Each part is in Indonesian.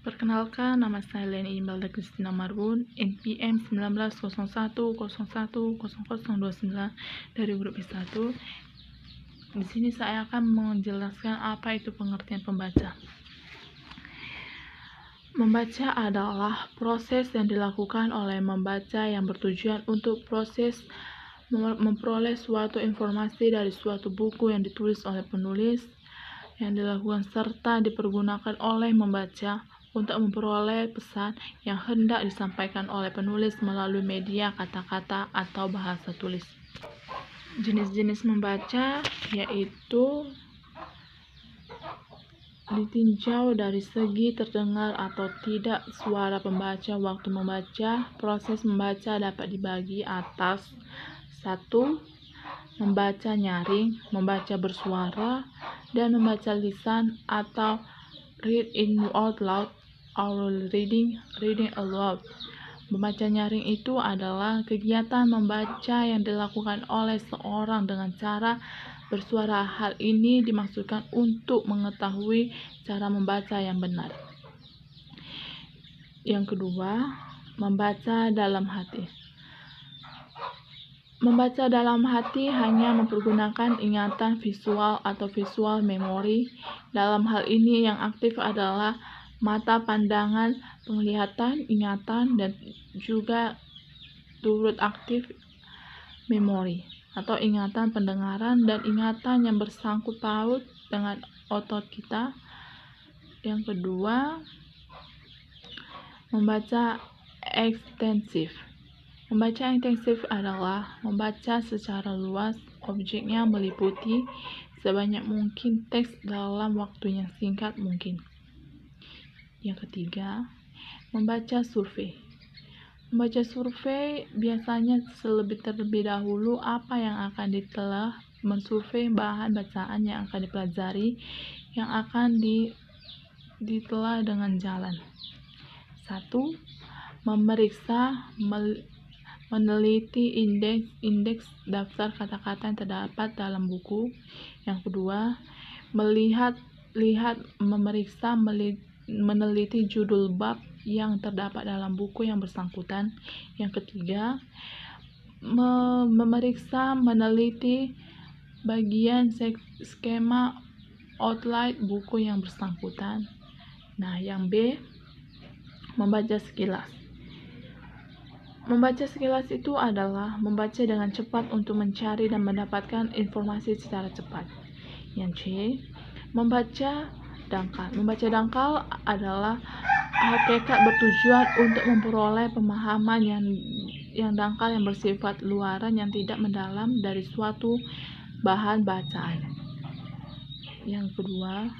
Perkenalkan, nama saya Leni Imelda Kristina Marbun, NPM 1901010029 dari grup S1. Di sini saya akan menjelaskan apa itu pengertian pembaca. Membaca adalah proses yang dilakukan oleh membaca yang bertujuan untuk proses memperoleh suatu informasi dari suatu buku yang ditulis oleh penulis, yang dilakukan serta dipergunakan oleh membaca untuk memperoleh pesan yang hendak disampaikan oleh penulis melalui media kata-kata atau bahasa tulis. Jenis-jenis membaca yaitu ditinjau dari segi terdengar atau tidak suara pembaca waktu membaca. Proses membaca dapat dibagi atas 1. Membaca nyaring, membaca bersuara, dan membaca lisan atau read in out loud or reading aloud. Membaca nyaring itu adalah kegiatan membaca yang dilakukan oleh seorang dengan cara bersuara. Hal ini dimaksudkan untuk mengetahui cara membaca yang benar. Yang kedua, membaca dalam hati. Membaca dalam hati hanya mempergunakan ingatan visual atau visual memory. Dalam hal ini yang aktif adalah mata pandangan, penglihatan, ingatan, dan juga turut aktif memori atau ingatan pendengaran dan ingatan yang bersangkut paut dengan otot kita. Yang kedua, membaca ekstensif. Membaca intensif adalah membaca secara luas, objeknya meliputi sebanyak mungkin teks dalam waktu yang singkat mungkin. Yang ketiga, membaca survei. Membaca survei biasanya terlebih dahulu apa yang akan ditelah, mensurvei bahan bacaan yang akan dipelajari, yang akan ditelah dengan jalan. 1. Memeriksa, meneliti indeks daftar kata-kata yang terdapat dalam buku. Yang kedua, memeriksa, meneliti judul bab yang terdapat dalam buku yang bersangkutan. Yang ketiga, memeriksa, meneliti bagian skema outline buku yang bersangkutan. Nah, yang B, membaca sekilas. Membaca sekilas itu adalah membaca dengan cepat untuk mencari dan mendapatkan informasi secara cepat. Yang C, membaca dangkal. Membaca dangkal adalah hakikat bertujuan untuk memperoleh pemahaman yang dangkal yang bersifat luaran yang tidak mendalam dari suatu bahan bacaan. Yang kedua,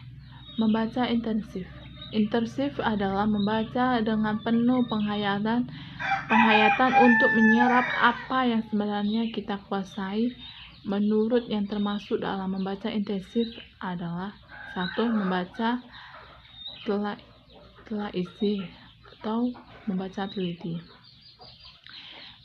membaca intensif. Intensif adalah membaca dengan penuh penghayatan untuk menyerap apa yang sebenarnya kita kuasai. Menurut yang termasuk dalam membaca intensif adalah 1. Membaca telah isi atau membaca teliti.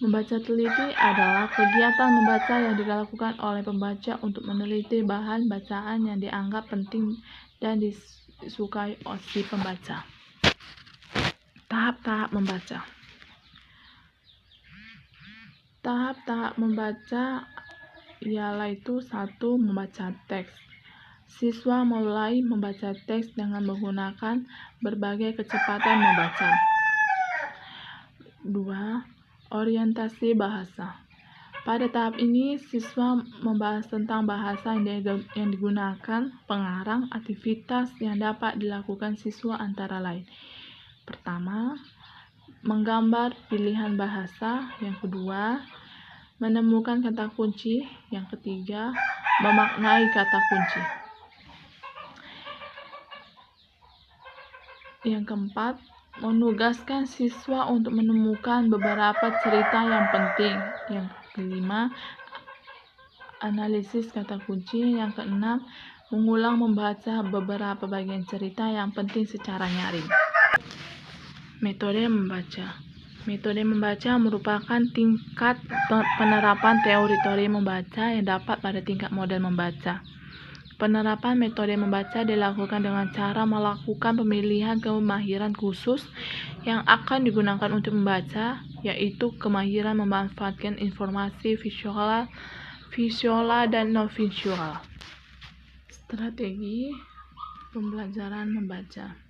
Membaca teliti adalah kegiatan membaca yang dilakukan oleh pembaca untuk meneliti bahan bacaan yang dianggap penting dan disukai oleh si pembaca. Tahap-tahap membaca. Tahap-tahap membaca ialah itu 1. Membaca teks. Siswa mulai membaca teks dengan menggunakan berbagai kecepatan membaca. 2. Orientasi bahasa. Pada tahap ini, siswa membahas tentang bahasa yang digunakan, pengarang, aktivitas yang dapat dilakukan siswa antara lain. Pertama, menggambar pilihan bahasa. Yang kedua, menemukan kata kunci. Yang ketiga, memaknai kata kunci. Yang keempat, menugaskan siswa untuk menemukan beberapa cerita yang penting. Yang kelima, analisis kata kunci. Yang keenam, mengulang membaca beberapa bagian cerita yang penting secara nyaring. Metode membaca. Metode membaca merupakan tingkat penerapan teori-teori membaca yang dapat pada tingkat model membaca. Penerapan metode membaca dilakukan dengan cara melakukan pemilihan kemahiran khusus yang akan digunakan untuk membaca, yaitu kemahiran memanfaatkan informasi visual dan non-visual. Strategi pembelajaran membaca.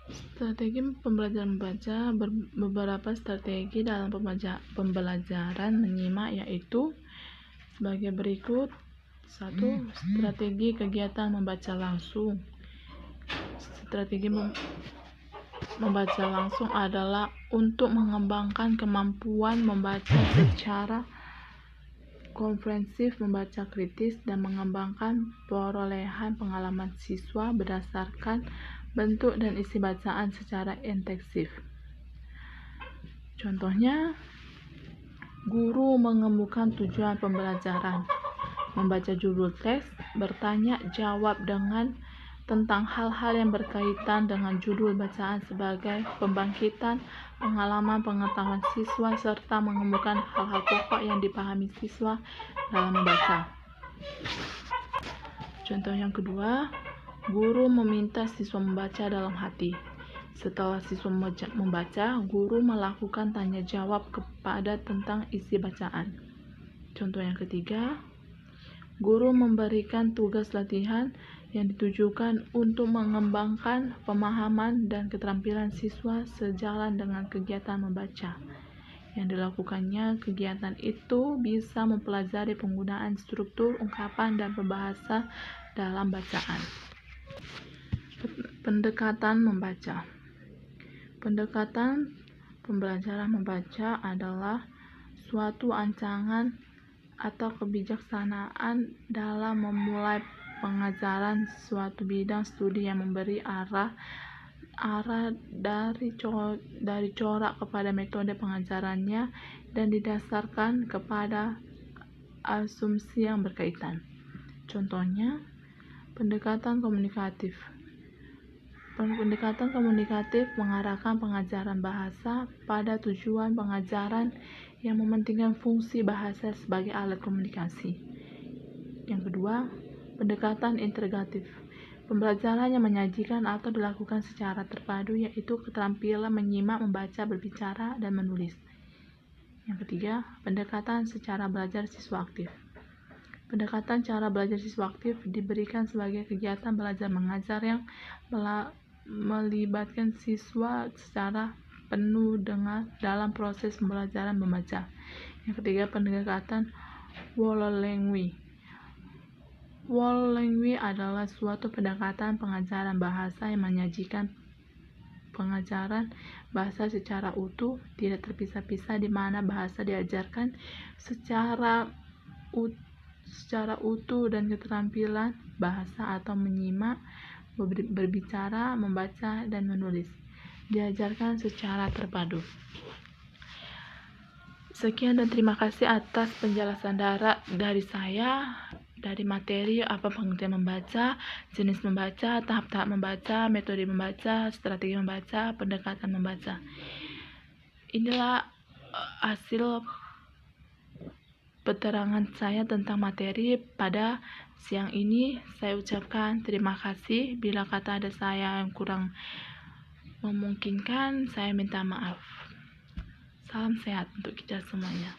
Strategi pembelajaran membaca beberapa strategi dalam pembelajaran menyimak, yaitu sebagai berikut. 1. Strategi kegiatan membaca langsung. Strategi membaca langsung adalah untuk mengembangkan kemampuan membaca secara komprehensif, membaca kritis, dan mengembangkan perolehan pengalaman siswa berdasarkan bentuk dan isi bacaan secara intensif. Contohnya, guru mengemukakan tujuan pembelajaran, membaca judul teks, bertanya jawab tentang hal-hal yang berkaitan dengan judul bacaan sebagai pembangkitan pengalaman pengetahuan siswa, serta mengemukakan hal-hal pokok yang dipahami siswa dalam membaca. Contoh yang kedua, guru meminta siswa membaca dalam hati. Setelah siswa membaca, guru melakukan tanya jawab kepada tentang isi bacaan. Contoh yang ketiga, guru memberikan tugas latihan yang ditujukan untuk mengembangkan pemahaman dan keterampilan siswa sejalan dengan kegiatan membaca. Yang dilakukannya, kegiatan itu bisa mempelajari penggunaan struktur, ungkapan, dan pembahasa dalam bacaan. Pendekatan membaca. Pendekatan pembelajaran membaca adalah suatu ancaman atau kebijaksanaan dalam memulai pengajaran suatu bidang studi yang memberi arah dari corak kepada metode pengajarannya dan didasarkan kepada asumsi yang berkaitan. Contohnya, pendekatan komunikatif. Pendekatan komunikatif mengarahkan pengajaran bahasa pada tujuan pengajaran yang mementingkan fungsi bahasa sebagai alat komunikasi. Yang kedua, pendekatan integratif. Pembelajaran yang menyajikan atau dilakukan secara terpadu, yaitu keterampilan menyimak, membaca, berbicara, dan menulis. Yang ketiga, pendekatan secara belajar siswa aktif. Pendekatan cara belajar siswa aktif diberikan sebagai kegiatan belajar mengajar yang melibatkan siswa secara penuh dalam proses pembelajaran membaca. Yang ketiga, pendekatan Wollongong. Wollongong adalah suatu pendekatan pengajaran bahasa yang menyajikan pengajaran bahasa secara utuh, tidak terpisah-pisah, di mana bahasa diajarkan secara utuh dan keterampilan bahasa atau menyimak, berbicara, membaca, dan menulis diajarkan secara terpadu. Sekian dan terima kasih atas penjelasan dari saya dari materi apa pengertian membaca, jenis membaca, tahap-tahap membaca, metode membaca, strategi membaca, pendekatan membaca. Inilah hasil keterangan saya tentang materi pada siang ini. Saya ucapkan terima kasih. Bila kata ada saya yang kurang memungkinkan, saya minta maaf. Salam sehat untuk kita semuanya.